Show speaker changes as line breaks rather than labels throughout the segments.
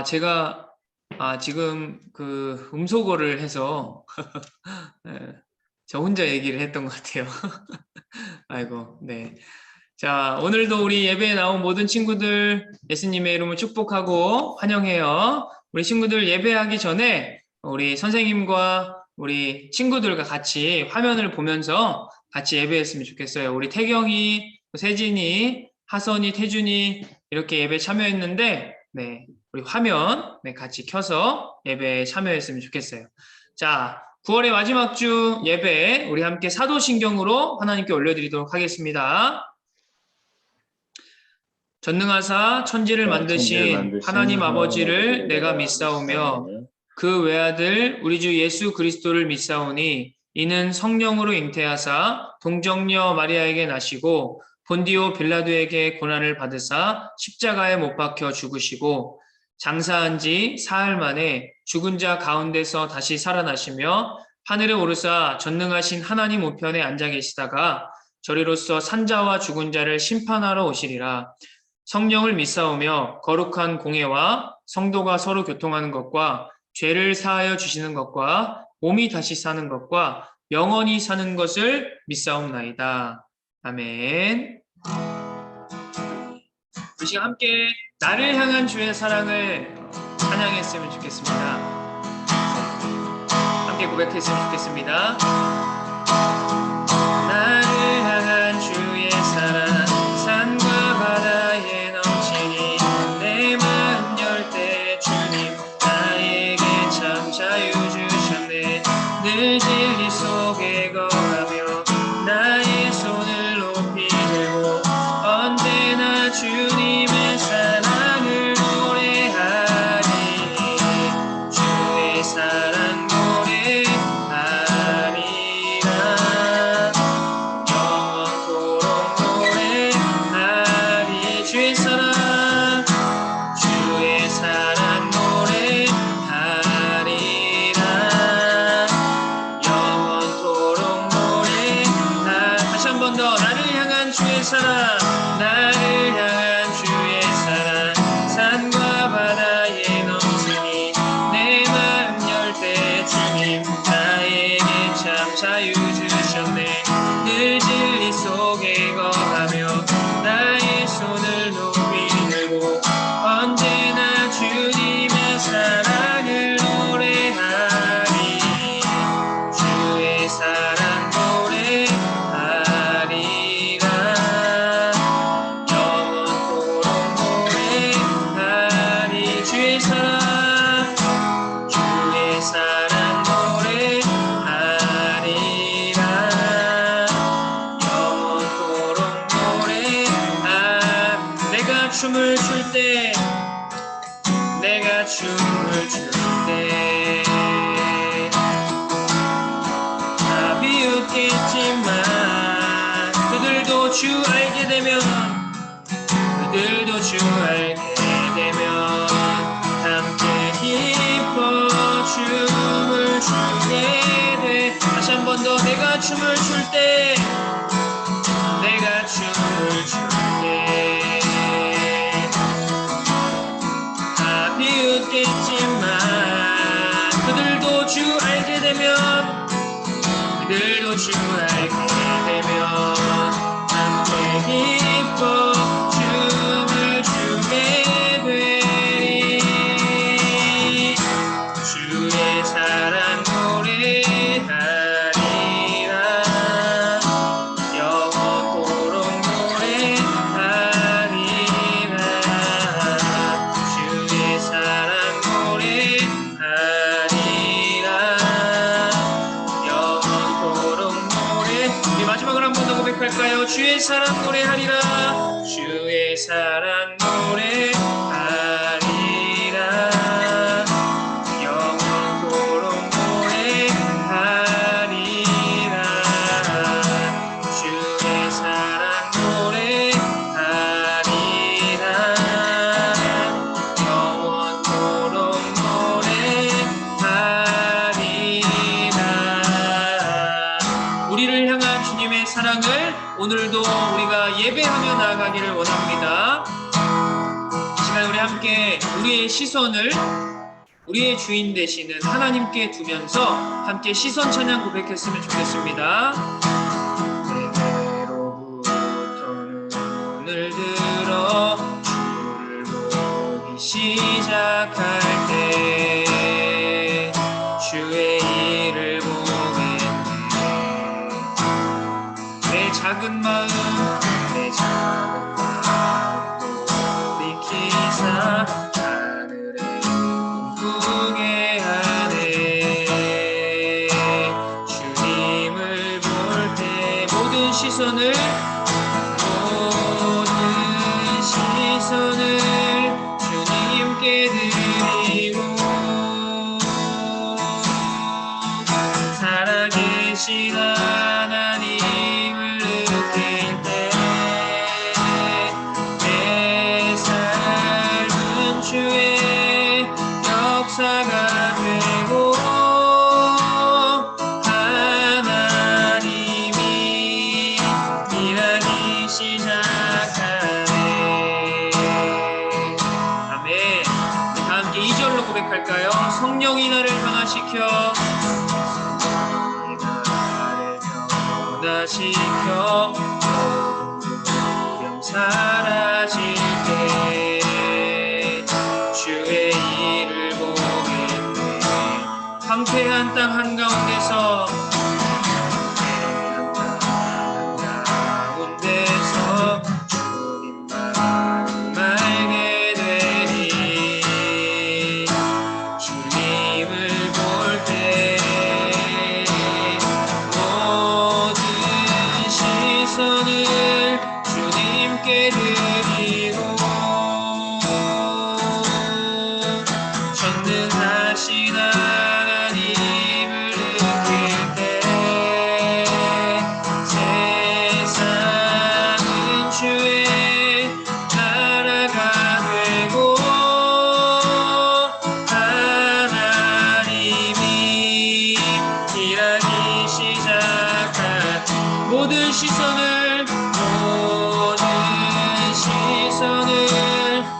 제가 지금 그 음소거를 해서 예, 저 혼자 얘기를 했던 것 같아요. 아이고, 네. 자, 오늘도 우리 예배에 나온 모든 친구들 예수님의 이름을 축복하고 환영해요. 우리 친구들 예배하기 전에 우리 선생님과 우리 친구들과 같이 화면을 보면서 같이 예배했으면 좋겠어요. 우리 태경이, 세진이, 하선이, 태준이 이렇게 예배 참여했는데, 네, 우리 화면 같이 켜서 예배에 참여했으면 좋겠어요. 자, 9월의 마지막 주 예배 우리 함께 사도신경으로 하나님께 올려드리도록 하겠습니다. 전능하사 천지를 만드신 하나님 아버지를 내가 믿사오며 그 외아들 우리 주 예수 그리스도를 믿사오니 이는 성령으로 잉태하사 동정녀 마리아에게 나시고 본디오 빌라도에게 고난을 받으사 십자가에 못 박혀 죽으시고 장사한 지 사흘 만에 죽은 자 가운데서 다시 살아나시며 하늘에 오르사 전능하신 하나님 우편에 앉아 계시다가 저리로서 산자와 죽은 자를 심판하러 오시리라. 성령을 믿사오며 거룩한 공예와 성도가 서로 교통하는 것과 죄를 사하여 주시는 것과 몸이 다시 사는 것과 영원히 사는 것을 믿사옵나이다. 아멘. 우리 시간 함께 나를 향한 주의 사랑을 찬양했으면 좋겠습니다. 함께 고백했으면 좋겠습니다. 나를 향한 주의 사랑 산과 바다에 넘치니 내 마음 열 때 주님 나에게 참 자유 주셨네. 늘 진리 속에 거하며 나의 손을 높이 들고 언제나 주님의 사랑을 노래하리. 주의 사랑 노래하리라. 영원토록 노래하리. 주의 사랑 주의 사랑 노래하리라. 영원토록 노래하. 다시 한 번 더 나를 향한 주의 사랑 나를 향한 주의 사랑 산과 바다에 넘치니 내 마음 열 때 주님 나에게 참 자유 주셨네. 늘 진리 속에 거하며 나의 손을 높이 들고 언제나 주님의 사랑을 노래하리. 주의 사랑 노래하리라. 영원토록 노래하리. 주의 사랑 주의 사랑 노래하리라. 영원토록 노래하. 내가 춤을 출 때 내가 춤을 출 때 다 비웃겠지만 그들도 주 알게 되면 그들도 주 알게 되면 함께 기뻐 춤을 추게 돼. 다시 한 번 더 내가 춤을 출 때 내가 춤을 출 때 다 비웃겠지만 그들도 주 알게 되면 그들도 주 알게 되면 함께 기뻐 춤을 추게 되리. 주의 사랑 노래하리라. 영원토록 노래하리라. 주의 사랑 노래하리라. 영원토록 노래. 우리 마지막으로 한 번 더 고백할까요? 주의 사랑 노래하리라. 주의 사랑 노래하리라. 영원토록 노래하리라. 주의 사랑 노래하리라. 영원토록 노래하리라. 우리를 향한 주님의 사랑을 오늘도 우리가 예배하며 나아가기를 원합니다. 이 시간 우리 함께 우리의 시선을 우리의 주인 되시는 하나님께 두면서 함께 시선 찬양 고백했으면 좋겠습니다. 내게로부터 눈을 들어 주를 보기 시작할 때 주의 일을 보겠네. 내 작은 마음 돌이키사 하늘에 꿈꾸게 하네. 주님을 볼 때 모든 시선을 주님께 드리고 살아계신 하나님을 느낄 때 내 삶은 주의 역사가 되고 하나님이 일하기 시작하네. 아멘. 다 함께 2절로 고백할까요? 성령이 나를 변화시켜 변화시켜 영 사라질 때 주의 일을 보겠네. 황폐한 땅 한가운데서 주님만 알게 되니 주님을 볼 때 모든 시선을 주님께 드리고 전능하신 하나님을 느낄 때 세상은 주의 나라가 되고 하나님이 일하기 시작한 모든 시선을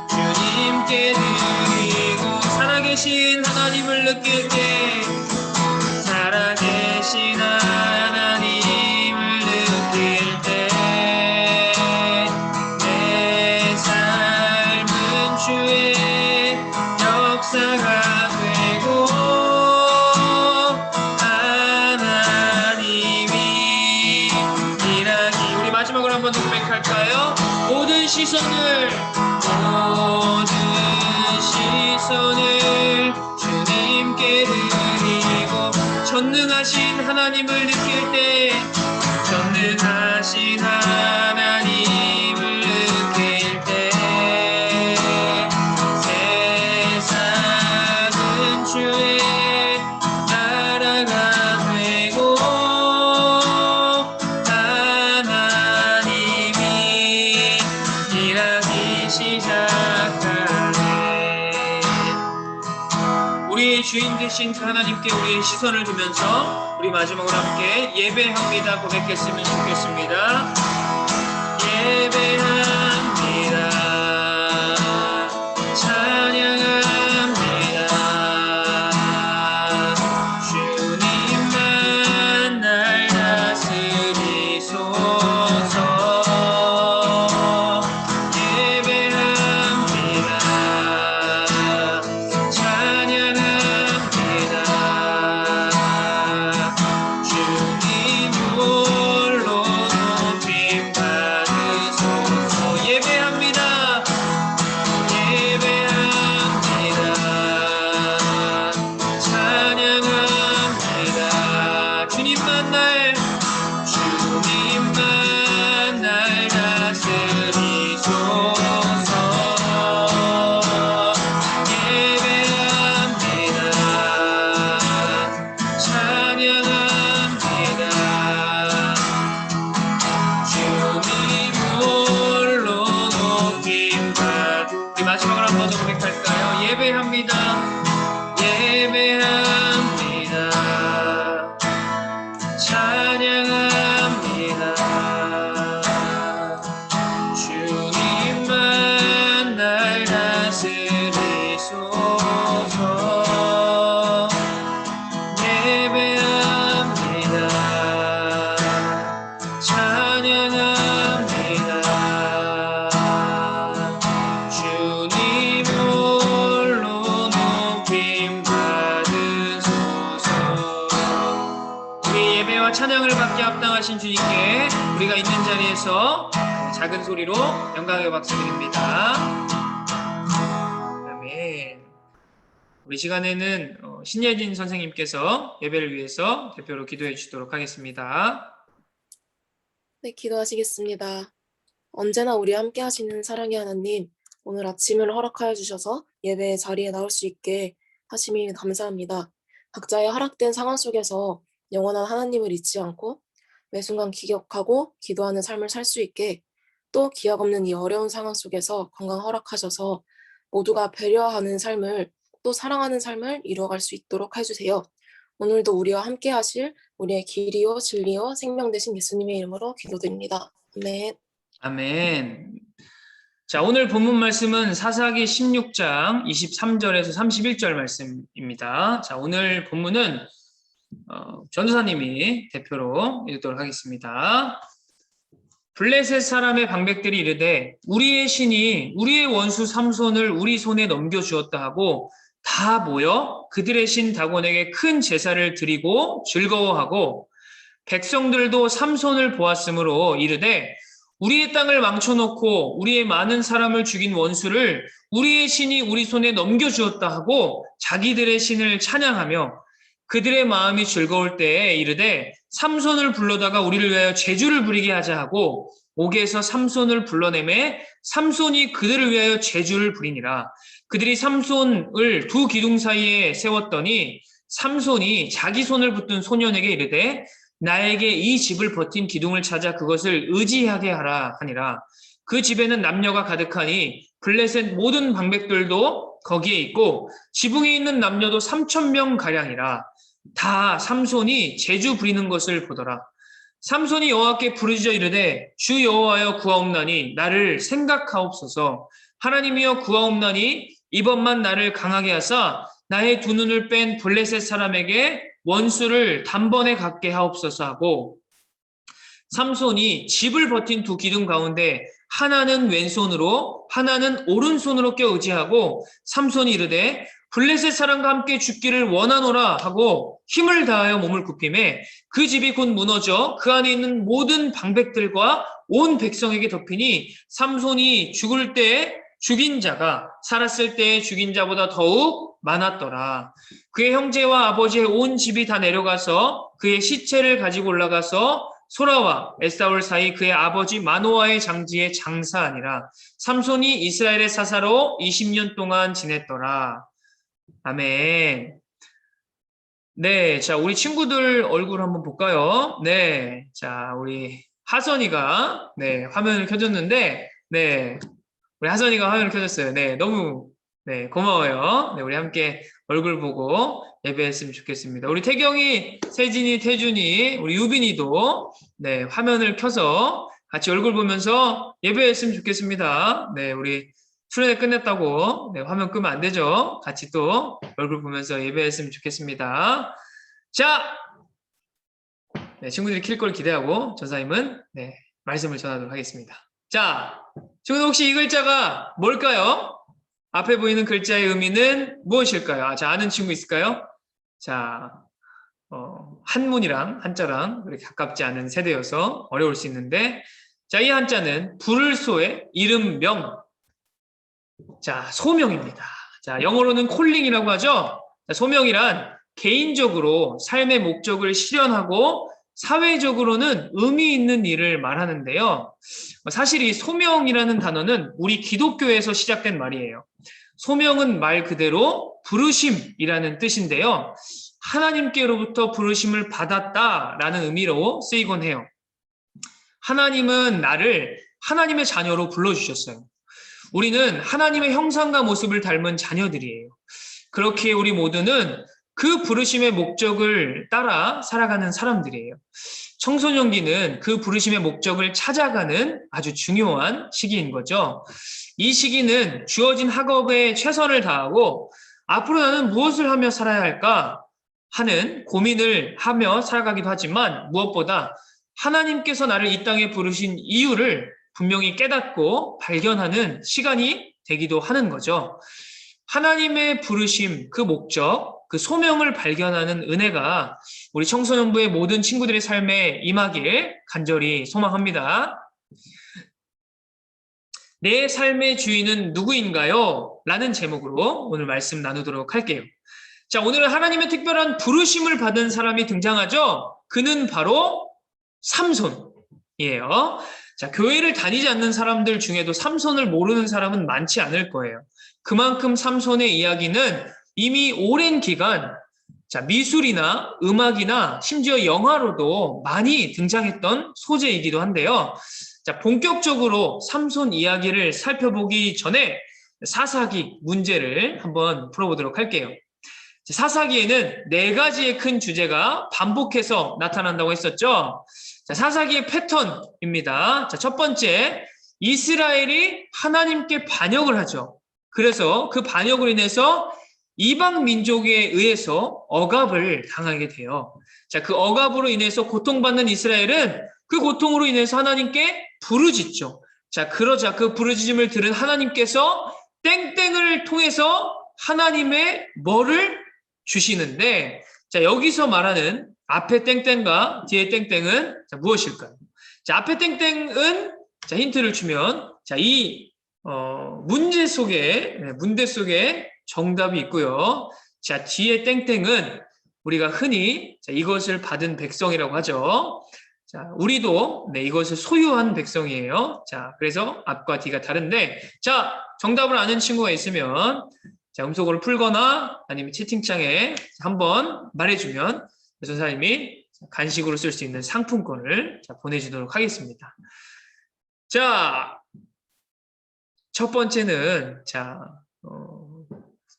주님께 드리고 살아계신 하나님을 느낄 때 살아계신 하나님을 느낄 때 내 삶은 주의 역사가 되고 하나님이 일하기. 우리 마지막으로 한번 고백할까요? 모든 시선을 주님께 드리고 전능하신 하나님을 느낄 때 전능하신 하나님을 느낄 때 세상은 주의 나라가 되고 하나님이 일하기 시작하네. 우리의 주인 되신 그 하나님께 우리의 시선을 두면서 우리 마지막으로 함께 예배합니다 고백했으면 좋겠습니다. 예배합니다. 찬양합니다. 주님만 날 다스리소서. 예배합니다. 찬양합니다. 주님 홀로 높임 받으소서. 예배합니다. 예배합니다. 찬양합니다. 주님만 날 다스리소서. 예배합니다. 찬양합니다. 주님 홀로 높임 받. 우리 마지막으로 한 번 더 고백할까요? 예배합니다. 예배합니다. 찬양합니다. 주님만 날 다스리소서. 예수님께 우리가 있는 자리에서 작은 소리로 영광의 박수 드립니다. 아멘. 우리 시간에는 신예진 선생님께서 예배를 위해서 대표로 기도해 주시도록 하겠습니다.
네, 기도하시겠습니다. 언제나 우리와 함께 하시는 사랑의 하나님, 오늘 아침을 허락하여 주셔서 예배의 자리에 나올 수 있게 하심이 감사합니다. 각자의 허락된 상황 속에서 영원한 하나님을 잊지 않고 매 순간 기억하고 기도하는 삶을 살 수 있게, 또 기약 없는 이 어려운 상황 속에서 건강 허락하셔서 모두가 배려하는 삶을, 또 사랑하는 삶을 이루어갈 수 있도록 해주세요. 오늘도 우리와 함께 하실 우리의 길이요 진리요 생명 되신 예수님의 이름으로 기도드립니다. 아멘.
아멘. 자, 오늘 본문 말씀은 사사기 16장 23절에서 31절 말씀입니다. 자, 오늘 본문은 전도사님이 대표로 읽도록 하겠습니다. 블레셋 사람의 방백들이 이르되 우리의 신이 우리의 원수 삼손을 우리 손에 넘겨주었다 하고 다 모여 그들의 신 다곤에게 큰 제사를 드리고 즐거워하고, 백성들도 삼손을 보았으므로 이르되 우리의 땅을 망쳐놓고 우리의 많은 사람을 죽인 원수를 우리의 신이 우리 손에 넘겨주었다 하고 자기들의 신을 찬양하며, 그들의 마음이 즐거울 때에 이르되 삼손을 불러다가 우리를 위하여 제주를 부리게 하자 하고 옥에서 삼손을 불러내매 삼손이 그들을 위하여 제주를 부리니라. 그들이 삼손을 두 기둥 사이에 세웠더니 삼손이 자기 손을 붙든 소년에게 이르되 나에게 이 집을 버틴 기둥을 찾아 그것을 의지하게 하라 하니라. 그 집에는 남녀가 가득하니 블레셋 모든 방백들도 거기에 있고 지붕에 있는 남녀도 3,000명 가량이라. 다 삼손이 제주 부리는 것을 보더라. 삼손이 여호와께 부르짖어 이르되 주 여호와여 구하옵나니 나를 생각하옵소서. 하나님이여 구하옵나니 이번만 나를 강하게 하사 나의 두 눈을 뺀 블레셋 사람에게 원수를 단번에 갖게 하옵소서 하고, 삼손이 집을 버틴 두 기둥 가운데 하나는 왼손으로 하나는 오른손으로 껴 의지하고 삼손이 이르되 블레셋 사람과 함께 죽기를 원하노라 하고 힘을 다하여 몸을 굽히매 그 집이 곧 무너져 그 안에 있는 모든 방백들과 온 백성에게 덮이니 삼손이 죽을 때 죽인 자가 살았을 때 죽인 자보다 더욱 많았더라. 그의 형제와 아버지의 온 집이 다 내려가서 그의 시체를 가지고 올라가서 소라와 에사울 사이 그의 아버지 마노아의 장지에 장사하니라. 삼손이 이스라엘의 사사로 20년 동안 지냈더라. 아멘. 네, 자, 우리 친구들 얼굴 한번 볼까요? 네, 자, 우리 하선이가 화면을 켜줬는데, 네, 우리 하선이가 화면을 켜줬어요. 네, 너무 고마워요. 네, 우리 함께 얼굴 보고 예배했으면 좋겠습니다. 우리 태경이, 세진이, 태준이, 우리 유빈이도 화면을 켜서 같이 얼굴 보면서 예배했으면 좋겠습니다. 네, 우리 수련회 끝냈다고 화면 끄면 안 되죠. 같이 또 얼굴 보면서 예배했으면 좋겠습니다. 자, 친구들이 킬 걸 기대하고 전사님은 말씀을 전하도록 하겠습니다. 자, 친구들 혹시 이 글자가 뭘까요? 앞에 보이는 글자의 의미는 무엇일까요? 자, 아는 친구 있을까요? 자, 한문이랑 한자랑 그렇게 가깝지 않은 세대여서 어려울 수 있는데, 자, 이 한자는 부를 소의 이름 명, 자, 소명입니다. 자, 영어로는 콜링이라고 하죠. 자, 소명이란 개인적으로 삶의 목적을 실현하고 사회적으로는 의미 있는 일을 말하는데요. 사실 이 소명이라는 단어는 우리 기독교에서 시작된 말이에요. 소명은 말 그대로 부르심이라는 뜻인데요. 하나님께로부터 부르심을 받았다라는 의미로 쓰이곤 해요. 하나님은 나를 하나님의 자녀로 불러주셨어요. 우리는 하나님의 형상과 모습을 닮은 자녀들이에요. 그렇기에 우리 모두는 그 부르심의 목적을 따라 살아가는 사람들이에요. 청소년기는 그 부르심의 목적을 찾아가는 아주 중요한 시기인 거죠. 이 시기는 주어진 학업에 최선을 다하고 앞으로 나는 무엇을 하며 살아야 할까 하는 고민을 하며 살아가기도 하지만, 무엇보다 하나님께서 나를 이 땅에 부르신 이유를 분명히 깨닫고 발견하는 시간이 되기도 하는 거죠. 하나님의 부르심, 그 목적, 그 소명을 발견하는 은혜가 우리 청소년부의 모든 친구들의 삶에 임하길 간절히 소망합니다. 내 삶의 주인은 누구인가요? 라는 제목으로 오늘 말씀 나누도록 할게요. 자, 오늘은 하나님의 특별한 부르심을 받은 사람이 등장하죠. 그는 바로 삼손이에요. 자, 교회를 다니지 않는 사람들 중에도 삼손을 모르는 사람은 많지 않을 거예요. 그만큼 삼손의 이야기는 이미 오랜 기간 미술이나 음악이나 심지어 영화로도 많이 등장했던 소재이기도 한데요. 자, 본격적으로 삼손 이야기를 살펴보기 전에 사사기 문제를 한번 풀어보도록 할게요. 사사기에는 4가지의 큰 주제가 반복해서 나타난다고 했었죠. 자, 사사기의 패턴입니다. 자, 첫 번째, 이스라엘이 하나님께 반역을 하죠. 그래서 그 반역으로 인해서 이방 민족에 의해서 억압을 당하게 돼요. 자, 그 억압으로 인해서 고통받는 이스라엘은 그 고통으로 인해서 하나님께 부르짖죠. 자, 그러자 그 부르짖음을 들은 하나님께서 땡땡을 통해서 하나님의 뭐를 주시는데, 자, 여기서 말하는 앞에 땡땡과 뒤에 땡땡은 무엇일까요? 자, 앞에 땡땡은 힌트를 주면 이 문제 속에 정답이 있고요. 자, 뒤에 땡땡은 우리가 흔히 이것을 받은 백성이라고 하죠. 자, 우리도 이것을 소유한 백성이에요. 자, 그래서 앞과 뒤가 다른데, 자, 정답을 아는 친구가 있으면 음속으로 풀거나 아니면 채팅창에 한번 말해주면 전사님이 간식으로 쓸 수 있는 상품권을 보내주도록 하겠습니다. 자, 첫 번째는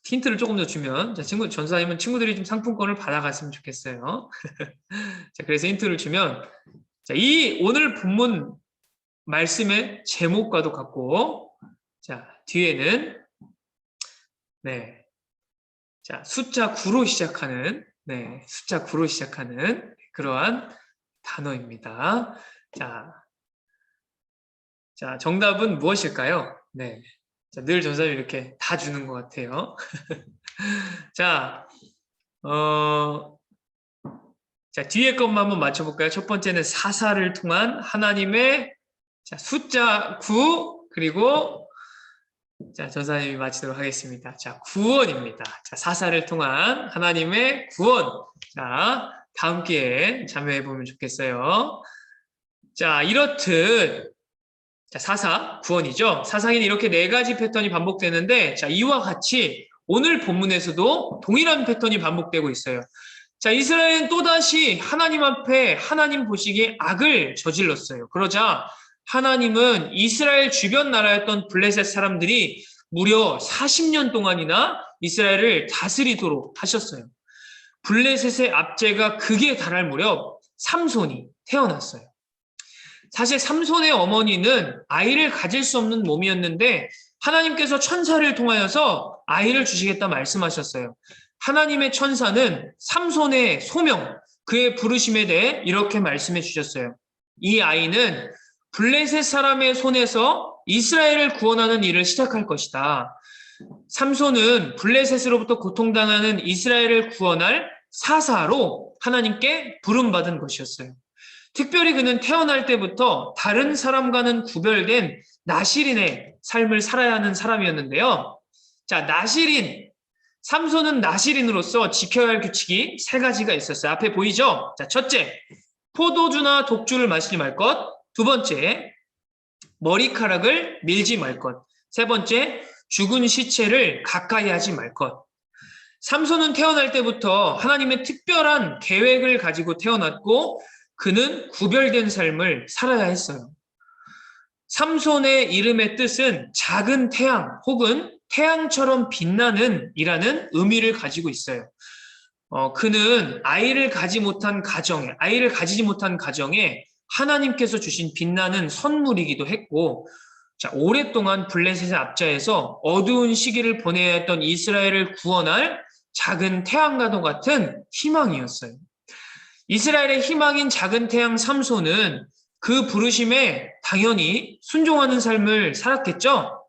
힌트를 조금 더 주면 전사님은 친구들이 좀 상품권을 받아갔으면 좋겠어요. 자, 그래서 힌트를 주면 이 오늘 본문 말씀의 제목과도 같고, 자, 뒤에는 숫자 9로 시작하는 그러한 단어입니다. 자, 정답은 무엇일까요? 늘 전사님이 이렇게 다 주는 것 같아요. 자, 뒤에 것만 한번 맞춰볼까요? 첫 번째는 사사를 통한 하나님의 숫자 9, 그리고 전사님이 마치도록 하겠습니다. 자, 구원입니다. 자, 사사를 통한 하나님의 구원. 자, 다음 기회에 참여해보면 좋겠어요. 자, 이렇듯 사사, 구원이죠. 사사기는 이렇게 4가지 패턴이 반복되는데, 자, 이와 같이 오늘 본문에서도 동일한 패턴이 반복되고 있어요. 자, 이스라엘은 또다시 하나님 앞에 하나님 보시기에 악을 저질렀어요. 그러자 하나님은 이스라엘 주변 나라였던 블레셋 사람들이 무려 40년 동안이나 이스라엘을 다스리도록 하셨어요. 블레셋의 압제가 극에 달할 무렵 삼손이 태어났어요. 사실 삼손의 어머니는 아이를 가질 수 없는 몸이었는데 하나님께서 천사를 통하여서 아이를 주시겠다 말씀하셨어요. 하나님의 천사는 삼손의 소명, 그의 부르심에 대해 이렇게 말씀해 주셨어요. 이 아이는 블레셋 사람의 손에서 이스라엘을 구원하는 일을 시작할 것이다. 삼손은 블레셋으로부터 고통당하는 이스라엘을 구원할 사사로 하나님께 부름받은 것이었어요. 특별히 그는 태어날 때부터 다른 사람과는 구별된 나실인의 삶을 살아야 하는 사람이었는데요. 자, 나실인. 삼손은 나실인으로서 지켜야 할 규칙이 3가지가 있었어요. 앞에 보이죠? 자, 첫째, 포도주나 독주를 마시지 말 것. 2번째, 머리카락을 밀지 말 것. 3번째, 죽은 시체를 가까이 하지 말 것. 삼손은 태어날 때부터 하나님의 특별한 계획을 가지고 태어났고 그는 구별된 삶을 살아야 했어요. 삼손의 이름의 뜻은 작은 태양 혹은 태양처럼 빛나는 이라는 의미를 가지고 있어요. 그는 아이를 가지지 못한 가정에 하나님께서 주신 빛나는 선물이기도 했고, 자, 오랫동안 블레셋의 압제에서 어두운 시기를 보내야 했던 이스라엘을 구원할 작은 태양과도 같은 희망이었어요. 이스라엘의 희망인 작은 태양 삼손은 그 부르심에 당연히 순종하는 삶을 살았겠죠?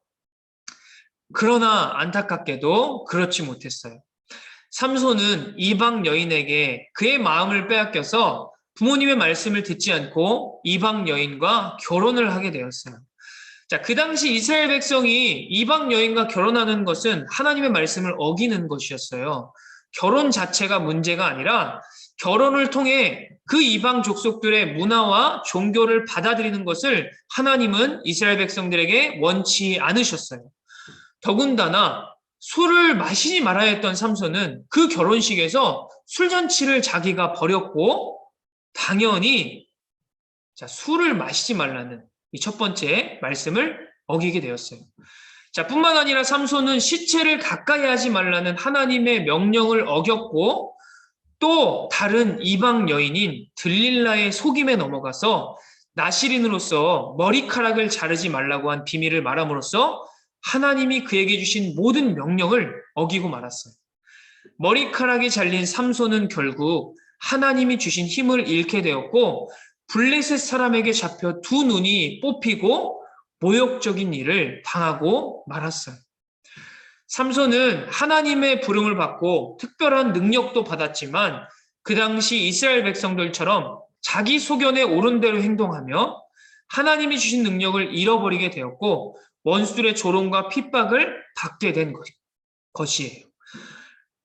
그러나 안타깝게도 그렇지 못했어요. 삼손은 이방 여인에게 그의 마음을 빼앗겨서 부모님의 말씀을 듣지 않고 이방 여인과 결혼을 하게 되었어요. 자, 그 당시 이스라엘 백성이 이방 여인과 결혼하는 것은 하나님의 말씀을 어기는 것이었어요. 결혼 자체가 문제가 아니라 결혼을 통해 그 이방 족속들의 문화와 종교를 받아들이는 것을 하나님은 이스라엘 백성들에게 원치 않으셨어요. 더군다나 술을 마시지 말아야 했던 삼손은 그 결혼식에서 술잔치를 자기가 벌였고 당연히 술을 마시지 말라는 이 첫 번째 말씀을 어기게 되었어요. 자, 뿐만 아니라 삼손은 시체를 가까이 하지 말라는 하나님의 명령을 어겼고 또 다른 이방 여인인 들릴라의 속임에 넘어가서 나시린으로서 머리카락을 자르지 말라고 한 비밀을 말함으로써 하나님이 그에게 주신 모든 명령을 어기고 말았어요. 머리카락이 잘린 삼손은 결국 하나님이 주신 힘을 잃게 되었고 블레셋 사람에게 잡혀 두 눈이 뽑히고 모욕적인 일을 당하고 말았어요. 삼손은 하나님의 부름을 받고 특별한 능력도 받았지만 그 당시 이스라엘 백성들처럼 자기 소견에 옳은 대로 행동하며 하나님이 주신 능력을 잃어버리게 되었고 원수들의 조롱과 핍박을 받게 된 것이에요.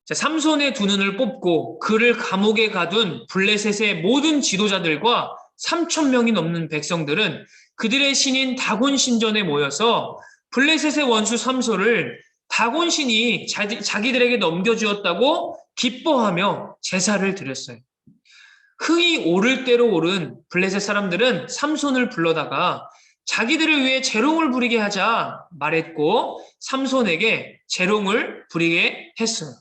자, 삼손의 두 눈을 뽑고 그를 감옥에 가둔 블레셋의 모든 지도자들과 3,000명이 넘는 백성들은 그들의 신인 다곤 신전에 모여서 블레셋의 원수 삼손을 다곤 신이 자기들에게 넘겨주었다고 기뻐하며 제사를 드렸어요. 흥이 오를 대로 오른 블레셋 사람들은 삼손을 불러다가 자기들을 위해 재롱을 부리게 하자 말했고 삼손에게 재롱을 부리게 했어요.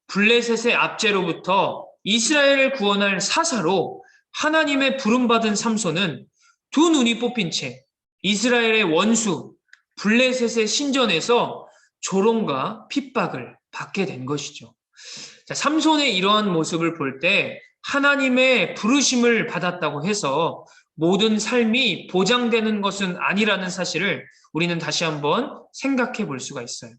블레셋의 압제로부터 이스라엘을 구원할 사사로 하나님의 부름받은 삼손은 두 눈이 뽑힌 채 이스라엘의 원수 블레셋의 신전에서 조롱과 핍박을 받게 된 것이죠. 자, 삼손의 이러한 모습을 볼 때 하나님의 부르심을 받았다고 해서 모든 삶이 보장되는 것은 아니라는 사실을 우리는 다시 한번 생각해 볼 수가 있어요.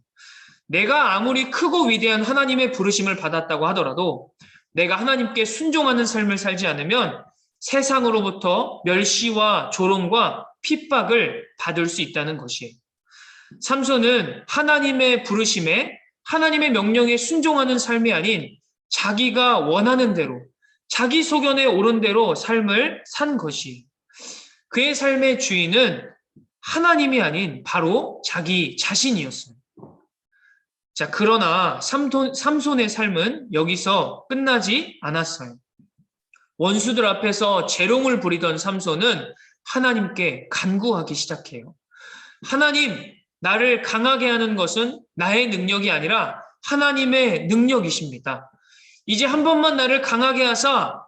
내가 아무리 크고 위대한 하나님의 부르심을 받았다고 하더라도 내가 하나님께 순종하는 삶을 살지 않으면 세상으로부터 멸시와 조롱과 핍박을 받을 수 있다는 것이에요. 삼손은 하나님의 부르심에 하나님의 명령에 순종하는 삶이 아닌 자기가 원하는 대로 자기 소견에 옳은 대로 삶을 산 것이에요. 그의 삶의 주인은 하나님이 아닌 바로 자기 자신이었어요. 자, 그러나 삼손의 삶은 여기서 끝나지 않았어요. 원수들 앞에서 재롱을 부리던 삼손은 하나님께 간구하기 시작해요. 하나님, 나를 강하게 하는 것은 나의 능력이 아니라 하나님의 능력이십니다. 이제 한 번만 나를 강하게 하사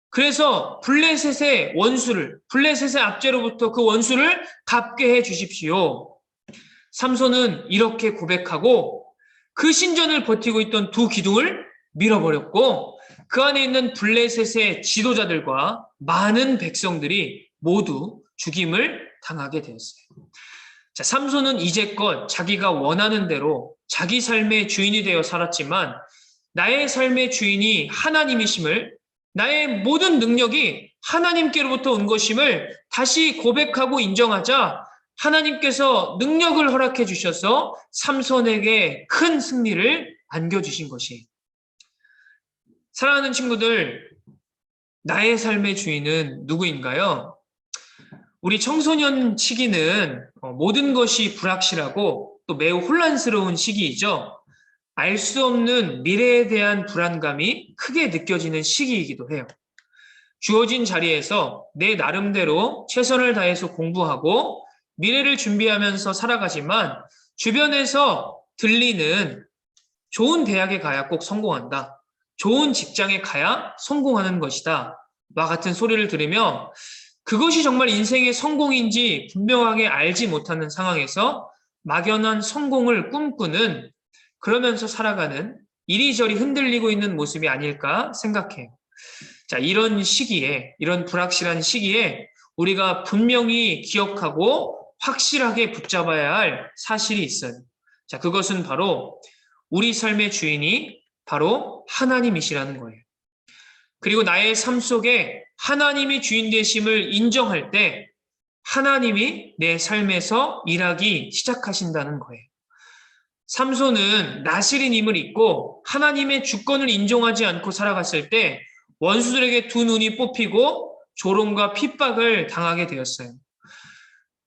그래서 블레셋의 압제로부터 그 원수를 갚게 해 주십시오. 삼손은 이렇게 고백하고 그 신전을 버티고 있던 두 기둥을 밀어버렸고 그 안에 있는 블레셋의 지도자들과 많은 백성들이 모두 죽임을 당하게 되었어요. 자, 삼손은 이제껏 자기가 원하는 대로 자기 삶의 주인이 되어 살았지만 나의 삶의 주인이 하나님이심을, 나의 모든 능력이 하나님께로부터 온 것임을 다시 고백하고 인정하자 하나님께서 능력을 허락해 주셔서 삼손에게 큰 승리를 안겨주신 것이. 사랑하는 친구들, 나의 삶의 주인은 누구인가요? 우리 청소년 시기는 모든 것이 불확실하고 또 매우 혼란스러운 시기이죠. 알 수 없는 미래에 대한 불안감이 크게 느껴지는 시기이기도 해요. 주어진 자리에서 내 나름대로 최선을 다해서 공부하고 미래를 준비하면서 살아가지만 주변에서 들리는 좋은 대학에 가야 꼭 성공한다. 좋은 직장에 가야 성공하는 것이다. 와 같은 소리를 들으며 그것이 정말 인생의 성공인지 분명하게 알지 못하는 상황에서 막연한 성공을 꿈꾸는 그러면서 살아가는 이리저리 흔들리고 있는 모습이 아닐까 생각해요. 자, 이런 시기에, 이런 불확실한 시기에 우리가 분명히 기억하고 확실하게 붙잡아야 할 사실이 있어요. 자, 그것은 바로 우리 삶의 주인이 바로 하나님이시라는 거예요. 그리고 나의 삶 속에 하나님이 주인 되심을 인정할 때 하나님이 내 삶에서 일하기 시작하신다는 거예요. 삼손은 나실인임을 잊고 하나님의 주권을 인정하지 않고 살아갔을 때 원수들에게 두 눈이 뽑히고 조롱과 핍박을 당하게 되었어요.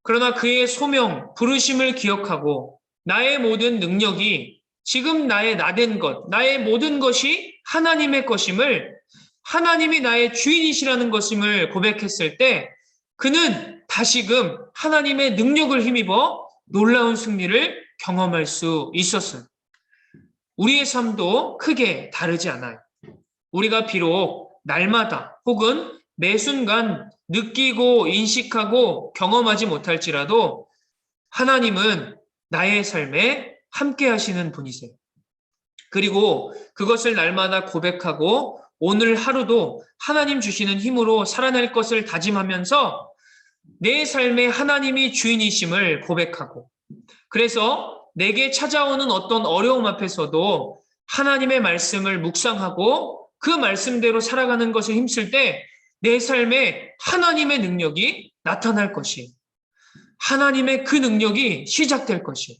그러나 그의 소명, 부르심을 기억하고 나의 모든 능력이 지금 나의 나된 것, 나의 모든 것이 하나님의 것임을, 하나님이 나의 주인이시라는 것임을 고백했을 때 그는 다시금 하나님의 능력을 힘입어 놀라운 승리를 경험할 수 있었어요. 우리의 삶도 크게 다르지 않아요. 우리가 비록 날마다 혹은 매 순간 느끼고 인식하고 경험하지 못할지라도 하나님은 나의 삶에 함께 하시는 분이세요. 그리고 그것을 날마다 고백하고 오늘 하루도 하나님 주시는 힘으로 살아낼 것을 다짐하면서 내 삶에 하나님이 주인이심을 고백하고, 그래서 내게 찾아오는 어떤 어려움 앞에서도 하나님의 말씀을 묵상하고 그 말씀대로 살아가는 것을 힘쓸 때 내 삶에 하나님의 능력이 나타날 것이에요. 하나님의 그 능력이 시작될 것이에요.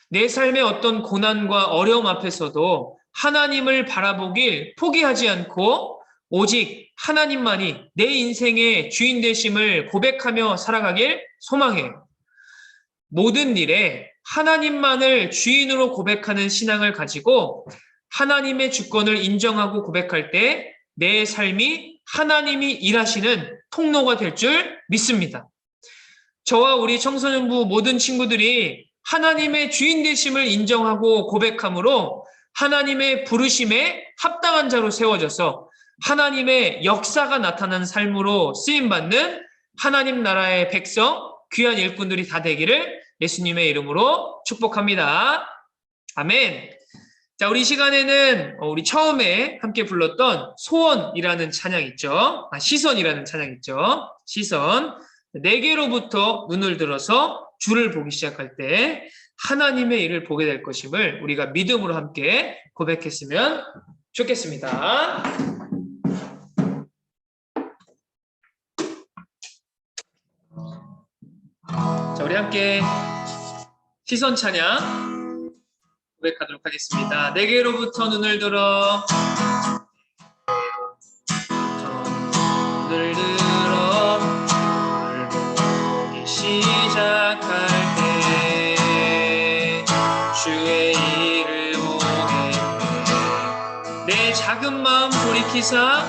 내 삶의 어떤 고난과 어려움 앞에서도 하나님을 바라보길 포기하지 않고 오직 하나님만이 내 인생의 주인 되심을 고백하며 살아가길 소망해요. 모든 일에 하나님만을 주인으로 고백하는 신앙을 가지고 하나님의 주권을 인정하고 고백할 때 내 삶이 하나님이 일하시는 통로가 될 줄 믿습니다. 저와 우리 청소년부 모든 친구들이 하나님의 주인 되심을 인정하고 고백함으로 하나님의 부르심에 합당한 자로 세워져서 하나님의 역사가 나타난 삶으로 쓰임받는 하나님 나라의 백성, 귀한 일꾼들이 다 되기를 예수님의 이름으로 축복합니다. 아멘. 자, 우리 시간에는 우리 처음에 함께 불렀던 소원이라는 찬양 있죠. 시선이라는 찬양 있죠. 시선. 내게로부터 눈을 들어서 주를 보기 시작할 때 하나님의 일을 보게 될 것임을 우리가 믿음으로 함께 고백했으면 좋겠습니다. 자, 우리 함께 시선 찬양 고백하도록 하겠습니다. 내게로부터 눈을 들어, 눈을 들어 주를 보기 시작할 때 주의 일을 보겠네. 내 작은 마음 돌이키사,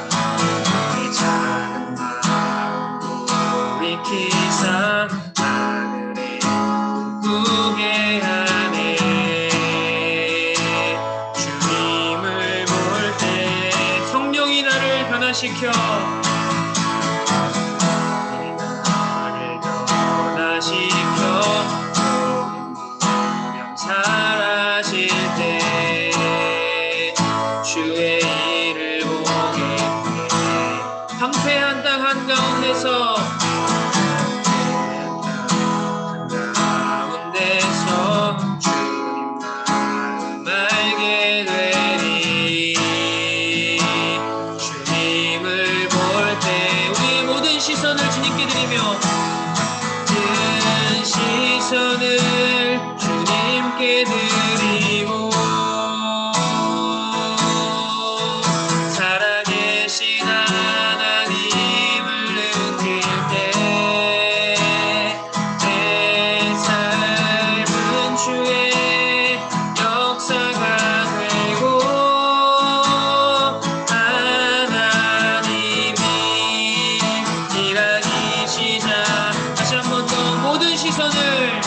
내 작은 마음 돌이키사 하늘에 꿈꾸게 하네. 주님을 볼 때 성령이 나를 변화시켜, 나를 변화시켜 분명 사라질 때 주의 일을 보겠네. 황폐한 땅 한가운데서 주님 마음 알게 되리. 주님을 볼 때 우리의 모든 시선을 주님께 드리며, 모든 시선을 주님께 드리고 살아계신 하나님을 느낄 때 내 삶은 주의 역사가 되고 하나님이 일하기 시작. 다시 한 번 더 모든 시선을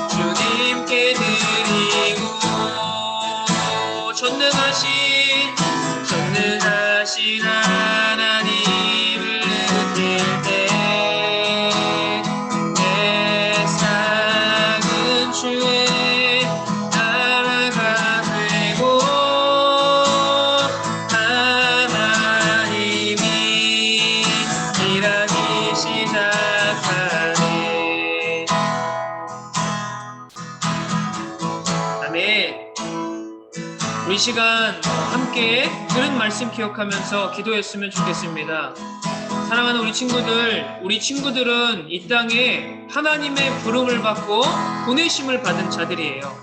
주님께 드리고 전능하신 하나님을 느낄 때 내 삶은 주의 나라가 되고 하나님이 일하기 시작하네. 시간 함께 들은 말씀 기억하면서 기도했으면 좋겠습니다. 사랑하는 우리 친구들은 이 땅에 하나님의 부름을 받고 보내심을 받은 자들이에요.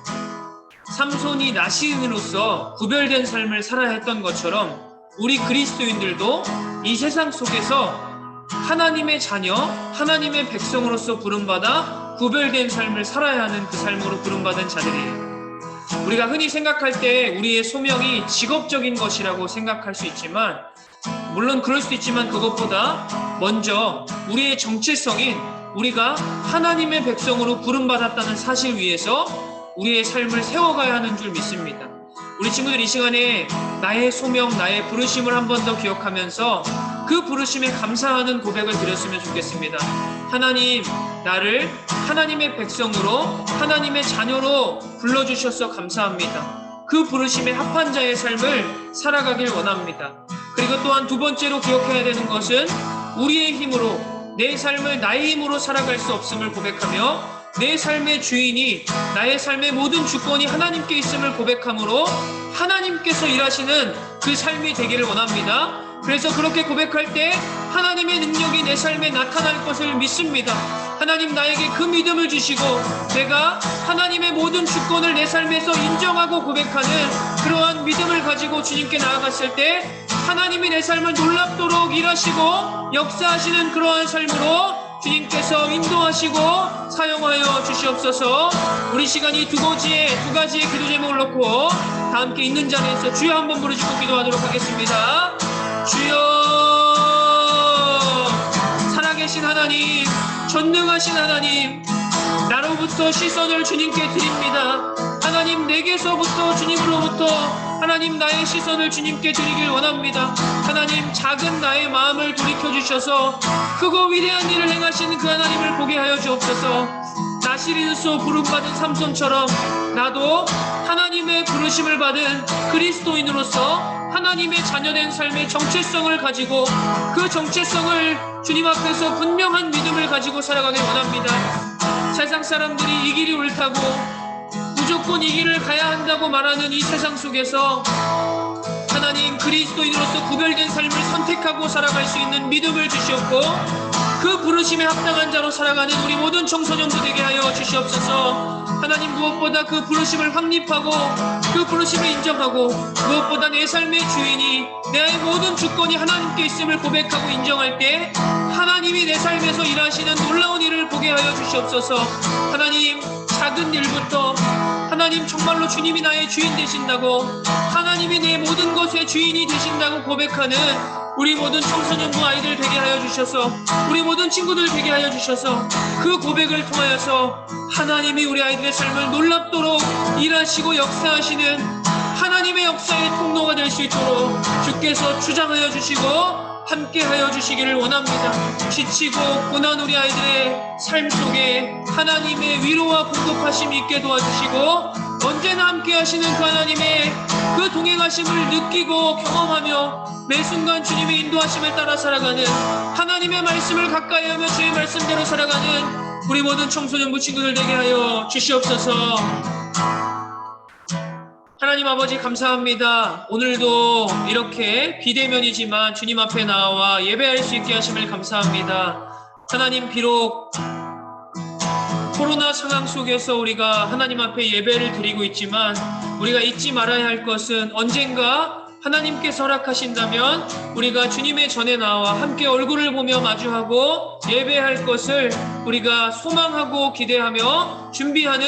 삼손이 나시인으로서 구별된 삶을 살아야 했던 것처럼 우리 그리스도인들도 이 세상 속에서 하나님의 자녀, 하나님의 백성으로서 부름받아 구별된 삶을 살아야 하는 그 삶으로 부름받은 자들이에요. 우리가 흔히 생각할 때 우리의 소명이 직업적인 것이라고 생각할 수 있지만, 물론 그럴 수도 있지만 그것보다 먼저 우리의 정체성인 우리가 하나님의 백성으로 부름받았다는 사실 위에서 우리의 삶을 세워가야 하는 줄 믿습니다. 우리 친구들 이 시간에 나의 소명, 나의 부르심을 한 번 더 기억하면서 그 부르심에 감사하는 고백을 드렸으면 좋겠습니다. 하나님, 나를 하나님의 백성으로, 하나님의 자녀로 불러주셔서 감사합니다. 그 부르심에 합한 자의 삶을 살아가길 원합니다. 그리고 또한 두 번째로 기억해야 되는 것은 우리의 힘으로, 내 삶을 나의 힘으로 살아갈 수 없음을 고백하며 내 삶의 주인이, 나의 삶의 모든 주권이 하나님께 있음을 고백함으로 하나님께서 일하시는 그 삶이 되기를 원합니다. 그래서 그렇게 고백할 때 하나님의 능력이 내 삶에 나타날 것을 믿습니다. 하나님 나에게 그 믿음을 주시고 내가 하나님의 모든 주권을 내 삶에서 인정하고 고백하는 그러한 믿음을 가지고 주님께 나아갔을 때 하나님이 내 삶을 놀랍도록 일하시고 역사하시는 그러한 삶으로 주님께서 인도하시고 사용하여 주시옵소서. 우리 시간이 두 가지의 기도 제목을 놓고 다 함께 있는 자리에서 주여 한번 부르짖고 기도하도록 하겠습니다. 주여, 살아계신 하나님, 전능하신 하나님, 나로부터 시선을 주님께 드립니다. 하나님, 내게서부터 주님으로부터 하나님 나의 시선을 주님께 드리길 원합니다. 하나님, 작은 나의 마음을 돌이켜주셔서 크고 위대한 일을 행하신 그 하나님을 보게 하여 주옵소서. 나시린으로 부름받은 삼손처럼 나도 하나님의 부르심을 받은 그리스도인으로서 하나님의 자녀된 삶의 정체성을 가지고 그 정체성을 주님 앞에서 분명한 믿음을 가지고 살아가길 원합니다. 세상 사람들이 이 길이 옳다고 무조건 이 길을 가야 한다고 말하는 이 세상 속에서 하나님 그리스도인으로서 구별된 삶을 선택하고 살아갈 수 있는 믿음을 주시옵고 그 부르심에 합당한 자로 살아가는 우리 모든 청소년도 되게 하여 주시옵소서. 하나님, 무엇보다 그 부르심을 확립하고 그 부르심을 인정하고 무엇보다 내 삶의 주인이, 내 모든 주권이 하나님께 있음을 고백하고 인정할 때 하나님이 내 삶에서 일하시는 놀라운 일을 보게 하여 주시옵소서. 하나님, 작은 일부터 하나님 정말로 주님이 나의 주인 되신다고, 하나님이 내 모든 것의 주인이 되신다고 고백하는 우리 모든 청소년부 아이들 되게 하여 주셔서, 우리 모든 친구들 되게 하여 주셔서 그 고백을 통하여서 하나님이 우리 아이들의 삶을 놀랍도록 일하시고 역사하시는 하나님의 역사의 통로가 될 수 있도록 주께서 주장하여 주시고 함께하여 주시기를 원합니다. 지치고 고난 우리 아이들의 삶 속에 하나님의 위로와 공급하심이 있게 도와주시고 언제나 함께하시는 그 하나님의 그 동행하심을 느끼고 경험하며 매 순간 주님의 인도하심을 따라 살아가는, 하나님의 말씀을 가까이하며 주의 말씀대로 살아가는 우리 모든 청소년부 친구들 되게 하여 주시옵소서. 하나님 아버지 감사합니다. 오늘도 이렇게 비대면이지만 주님 앞에 나와 예배할 수 있게 하심을 감사합니다. 하나님, 비록 코로나 상황 속에서 우리가 하나님 앞에 예배를 드리고 있지만 우리가 잊지 말아야 할 것은 언젠가 하나님께서 허락하신다면 우리가 주님의 전에 나와 함께 얼굴을 보며 마주하고 예배할 것을 우리가 소망하고 기대하며 준비하는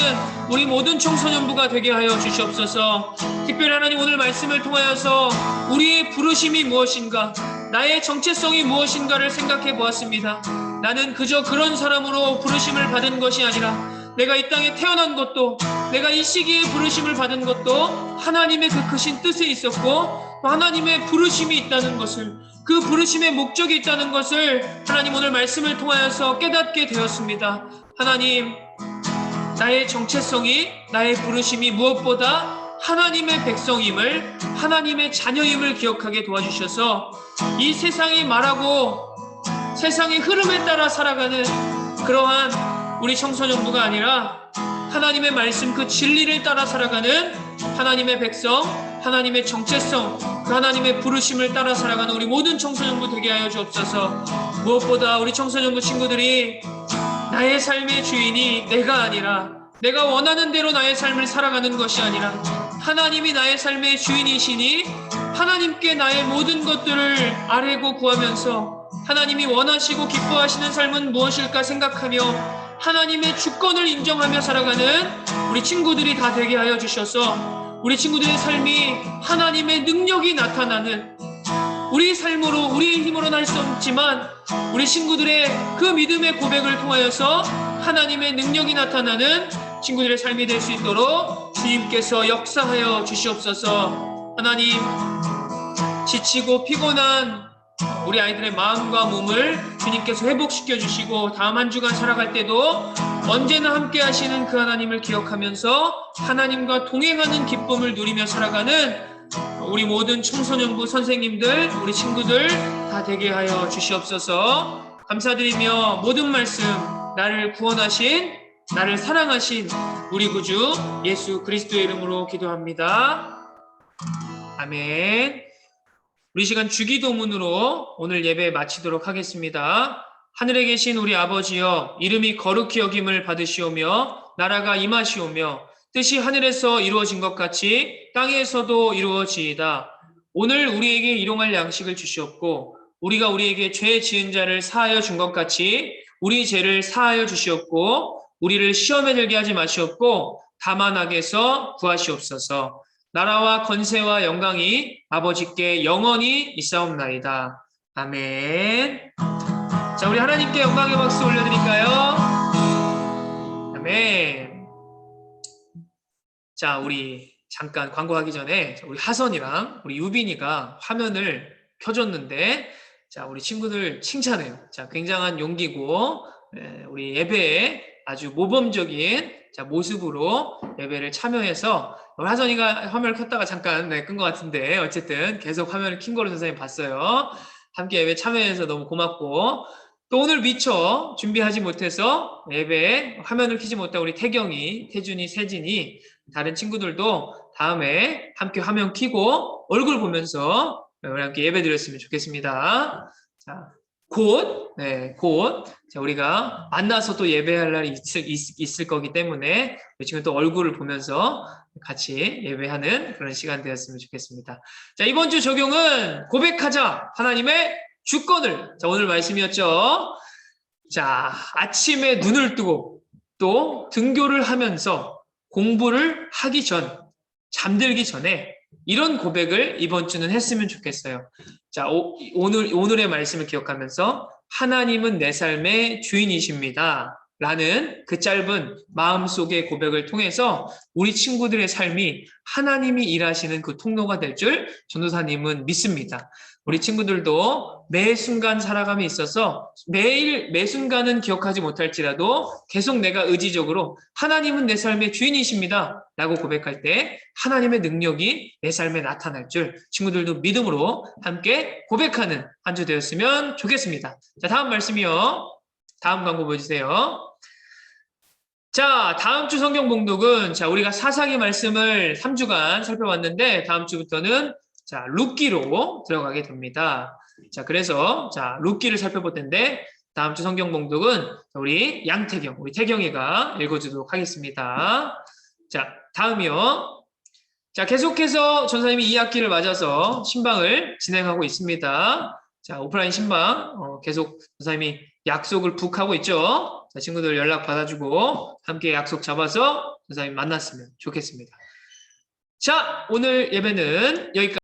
우리 모든 청소년부가 되게 하여 주시옵소서. 특별히 하나님, 오늘 말씀을 통하여서 우리의 부르심이 무엇인가, 나의 정체성이 무엇인가를 생각해 보았습니다. 나는 그저 그런 사람으로 부르심을 받은 것이 아니라 내가 이 땅에 태어난 것도, 내가 이 시기에 부르심을 받은 것도 하나님의 그 크신 뜻에 있었고 또 하나님의 부르심이 있다는 것을, 그 부르심의 목적이 있다는 것을 하나님 오늘 말씀을 통하여서 깨닫게 되었습니다. 하나님, 나의 정체성이, 나의 부르심이 무엇보다 하나님의 백성임을, 하나님의 자녀임을 기억하게 도와주셔서 이 세상이 말하고 세상의 흐름에 따라 살아가는 그러한 우리 청소년부가 아니라 하나님의 말씀 그 진리를 따라 살아가는 하나님의 백성, 하나님의 정체성, 그 하나님의 부르심을 따라 살아가는 우리 모든 청소년부 되게 하여 주옵소서. 무엇보다 우리 청소년부 친구들이 나의 삶의 주인이 내가 아니라, 내가 원하는 대로 나의 삶을 살아가는 것이 아니라 하나님이 나의 삶의 주인이시니 하나님께 나의 모든 것들을 아뢰고 구하면서 하나님이 원하시고 기뻐하시는 삶은 무엇일까 생각하며 하나님의 주권을 인정하며 살아가는 우리 친구들이 다 되게 하여 주셔서 우리 친구들의 삶이 하나님의 능력이 나타나는, 우리 삶으로 우리의 힘으로는 할 수 없지만 우리 친구들의 그 믿음의 고백을 통하여서 하나님의 능력이 나타나는 친구들의 삶이 될 수 있도록 주님께서 역사하여 주시옵소서. 하나님, 지치고 피곤한 우리 아이들의 마음과 몸을 주님께서 회복시켜 주시고 다음 한 주간 살아갈 때도 언제나 함께 하시는 그 하나님을 기억하면서 하나님과 동행하는 기쁨을 누리며 살아가는 우리 모든 청소년부 선생님들, 우리 친구들 다 되게 하여 주시옵소서. 감사드리며 모든 말씀, 나를 구원하신, 나를 사랑하신 우리 구주 예수 그리스도의 이름으로 기도합니다. 아멘. 우리 시간 주기도문으로 오늘 예배 마치도록 하겠습니다. 하늘에 계신 우리 아버지여, 이름이 거룩히 여김을 받으시오며 나라가 임하시오며 뜻이 하늘에서 이루어진 것 같이 땅에서도 이루어지이다. 오늘 우리에게 일용할 양식을 주시옵고 우리가 우리에게 죄 지은 자를 사하여 준 것 같이 우리 죄를 사하여 주시옵고 우리를 시험에 들게 하지 마시옵고 다만 악에서 구하시옵소서. 나라와 권세와 영광이 아버지께 영원히 있사옵나이다. 아멘. 자, 우리 하나님께 영광의 박수 올려드릴까요? 아멘. 자, 우리 잠깐 광고하기 전에 우리 하선이랑 우리 유빈이가 화면을 켜줬는데, 자, 우리 친구들 칭찬해요. 자, 굉장한 용기고 우리 예배에 아주 모범적인 모습으로 예배를 참여해서, 우리 하선이가 화면을 켰다가 잠깐 끈 것 같은데 어쨌든 계속 화면을 킨 거로 선생님 봤어요. 함께 예배 참여해서 너무 고맙고, 또 오늘 미처 준비하지 못해서 예배에 화면을 켜지 못한 우리 태경이, 태준이, 세진이, 다른 친구들도 다음에 함께 화면 켜고 얼굴 보면서 우리 함께 예배 드렸으면 좋겠습니다. 자, 곧 자, 우리가 만나서 또 예배할 날이 있을 거기 때문에 지금 또 얼굴을 보면서 같이 예배하는 그런 시간 되었으면 좋겠습니다. 자, 이번 주 적용은 고백하자 하나님의 주권을. 자, 오늘 말씀이었죠. 자, 아침에 눈을 뜨고 또 등교를 하면서 공부를 하기 전, 잠들기 전에 이런 고백을 이번 주는 했으면 좋겠어요. 자, 오늘의 말씀을 기억하면서 하나님은 내 삶의 주인이십니다 라는 그 짧은 마음속의 고백을 통해서 우리 친구들의 삶이 하나님이 일하시는 그 통로가 될 줄 전도사님은 믿습니다. 우리 친구들도 매 순간 살아감에 있어서 매 순간은 기억하지 못할지라도 계속 내가 의지적으로 하나님은 내 삶의 주인이십니다 라고 고백할 때 하나님의 능력이 내 삶에 나타날 줄 친구들도 믿음으로 함께 고백하는 한 주 되었으면 좋겠습니다. 자, 다음 말씀이요. 다음 광고 보여주세요. 자, 다음 주 성경 봉독은 우리가 사사기 말씀을 3주간 살펴봤는데 다음 주부터는 룻기로 들어가게 됩니다. 자, 그래서 룻기를 살펴볼 텐데 다음 주 성경 봉독은 우리 양태경, 우리 태경이가 읽어주도록 하겠습니다. 자, 다음이요. 자, 계속해서 전사님이 2학기를 맞아서 신방을 진행하고 있습니다. 자, 오프라인 신방 계속 전사님이 약속을 북하고 있죠. 자, 친구들 연락 받아주고 함께 약속 잡아서 전사님 만났으면 좋겠습니다. 자, 오늘 예배는 여기까지.